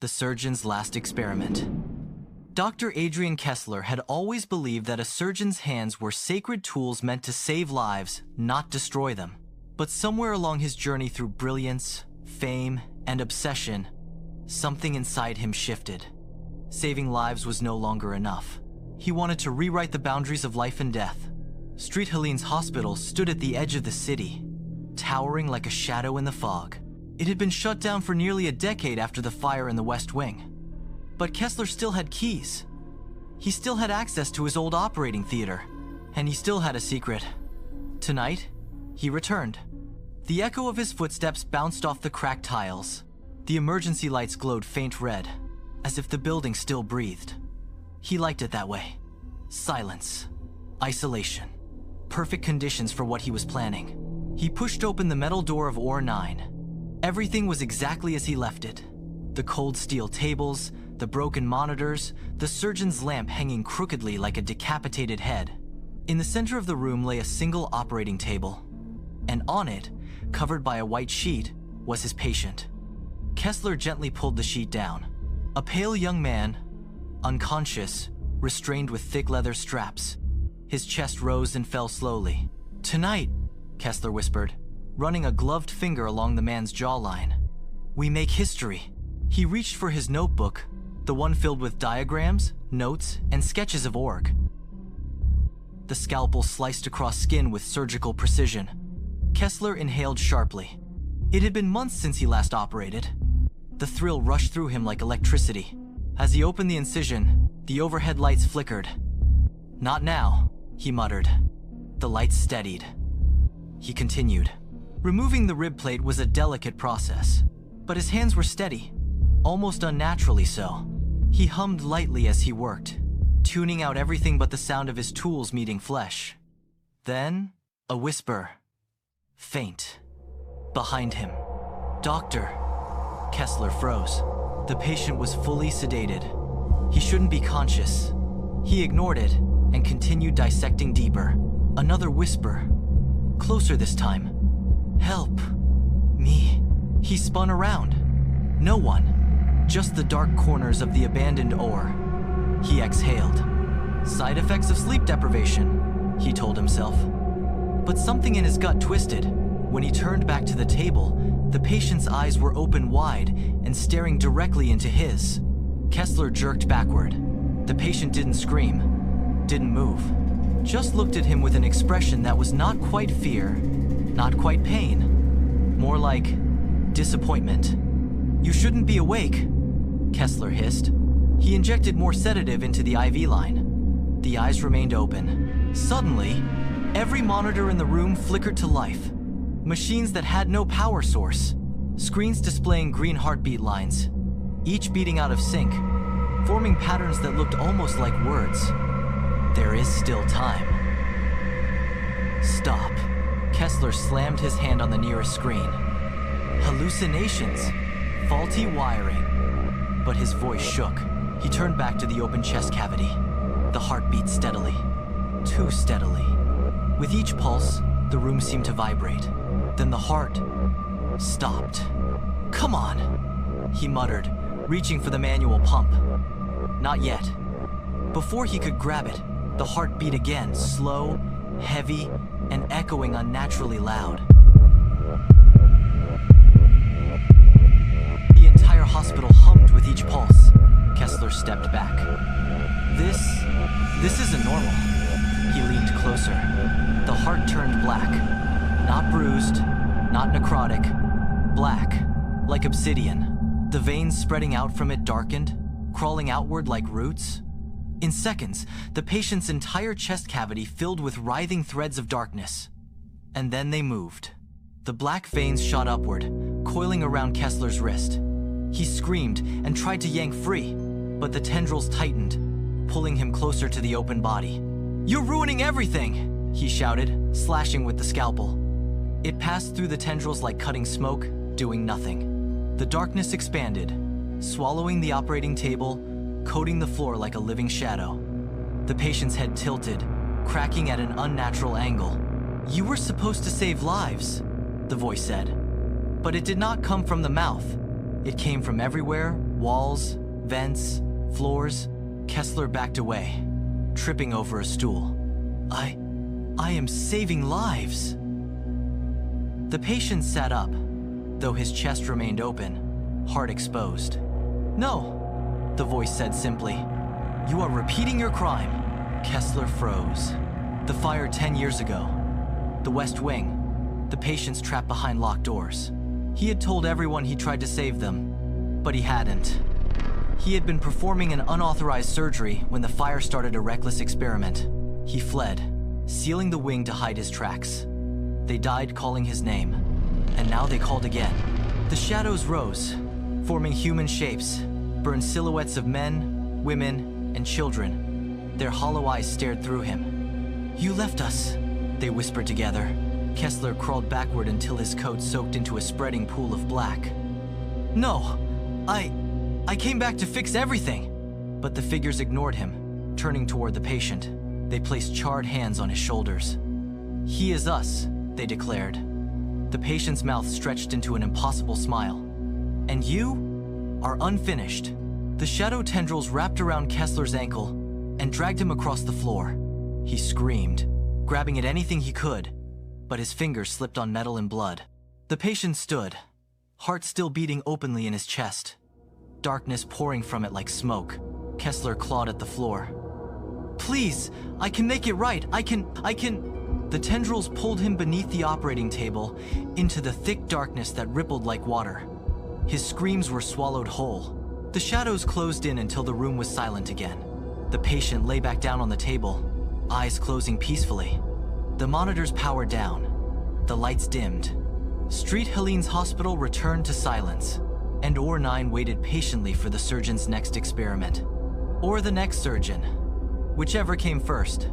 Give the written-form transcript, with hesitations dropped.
The surgeon's last experiment. Dr. Adrian Kessler had always believed that a surgeon's hands were sacred tools meant to save lives, not destroy them. But somewhere along his journey through brilliance, fame, and obsession, something inside him shifted. Saving lives was no longer enough. He wanted to rewrite the boundaries of life and death. Street Helene's hospital stood at the edge of the city, towering like a shadow in the fog. It had been shut down for nearly a decade after the fire in the West Wing. But Kessler still had keys. He still had access to his old operating theater, and he still had a secret. Tonight, he returned. The echo of his footsteps bounced off the cracked tiles. The emergency lights glowed faint red, as if the building still breathed. He liked it that way. Silence, isolation, perfect conditions for what he was planning. He pushed open the metal door of OR 9. Everything was exactly as he left it. The cold steel tables, the broken monitors, the surgeon's lamp hanging crookedly like a decapitated head. In the center of the room lay a single operating table, and on it, covered by a white sheet, was his patient. Kessler gently pulled the sheet down. A pale young man, unconscious, restrained with thick leather straps. His chest rose and fell slowly. "Tonight," Kessler whispered, running a gloved finger along the man's jawline, "we make history." He reached for his notebook, the one filled with diagrams, notes, and sketches of org. The scalpel sliced across skin with surgical precision. Kessler inhaled sharply. It had been months since he last operated. The thrill rushed through him like electricity. As he opened the incision, the overhead lights flickered. "Not now," he muttered. The lights steadied. He continued. Removing the rib plate was a delicate process, but his hands were steady, almost unnaturally so. He hummed lightly as he worked, tuning out everything but the sound of his tools meeting flesh. Then, a whisper. Faint. Behind him. "Doctor." Kessler froze. The patient was fully sedated. He shouldn't be conscious. He ignored it and continued dissecting deeper. Another whisper. Closer this time. "Help. Me." He spun around. No one. Just the dark corners of the abandoned OR. He exhaled. Side effects of sleep deprivation, he told himself. But something in his gut twisted. When he turned back to the table, the patient's eyes were open wide and staring directly into his. Kessler jerked backward. The patient didn't scream, didn't move, just looked at him with an expression that was not quite fear, not quite pain, more like disappointment. "You shouldn't be awake," Kessler hissed. He injected more sedative into the IV line. The eyes remained open. Suddenly, every monitor in the room flickered to life. Machines that had no power source. Screens displaying green heartbeat lines, each beating out of sync, forming patterns that looked almost like words. "There is still time." "Stop." Kessler slammed his hand on the nearest screen. Hallucinations. Faulty wiring. But his voice shook. He turned back to the open chest cavity. The heart beat steadily. Too steadily. With each pulse, the room seemed to vibrate. Then the heart stopped. "Come on," he muttered, reaching for the manual pump. Not yet. Before he could grab it, the heart beat again, slow, heavy, and echoing unnaturally loud. The entire hospital hummed with each pulse. Kessler stepped back. This isn't normal." He leaned closer. The heart turned black. Not bruised, not necrotic. Black, like obsidian. The veins spreading out from it darkened, crawling outward like roots. In seconds, the patient's entire chest cavity filled with writhing threads of darkness. And then they moved. The black veins shot upward, coiling around Kessler's wrist. He screamed and tried to yank free, but the tendrils tightened, pulling him closer to the open body. "You're ruining everything!" he shouted, slashing with the scalpel. It passed through the tendrils like cutting smoke, doing nothing. The darkness expanded, swallowing the operating table, coating the floor like a living shadow. The patient's head tilted, cracking at an unnatural angle. "You were supposed to save lives," the voice said. But it did not come from the mouth. It came from everywhere, Walls, vents, floors. Kessler backed away, tripping over a stool. I am saving lives. The patient sat up, though his chest remained open, heart exposed. No, the voice said simply. You are repeating your crime. Kessler froze. The fire 10 years ago. The West Wing. The patients trapped behind locked doors. He had told everyone he tried to save them, but he hadn't. He had been performing an unauthorized surgery when the fire started a reckless experiment. He fled, sealing the wing to hide his tracks. They died calling his name, and now they called again. The shadows rose, forming human shapes, burned silhouettes of men, women, and children. Their hollow eyes stared through him. You left us, they whispered together. Kessler crawled backward until his coat soaked into a spreading pool of black. No, I came back to fix everything. But the figures ignored him, turning toward the patient. They placed charred hands on his shoulders. He is us, they declared. The patient's mouth stretched into an impossible smile. And you are unfinished. The shadow tendrils wrapped around Kessler's ankle and dragged him across the floor. He screamed, grabbing at anything he could, but his fingers slipped on metal and blood. The patient stood, heart still beating openly in his chest, darkness pouring from it like smoke. Kessler clawed at the floor. Please, I can make it right. I can. The tendrils pulled him beneath the operating table into the thick darkness that rippled like water. His screams were swallowed whole. The shadows closed in until the room was silent again. The patient lay back down on the table, eyes closing peacefully. The monitors powered down. The lights dimmed. Street Helene's hospital returned to silence, and OR9 waited patiently for the surgeon's next experiment. Or the next surgeon, whichever came first.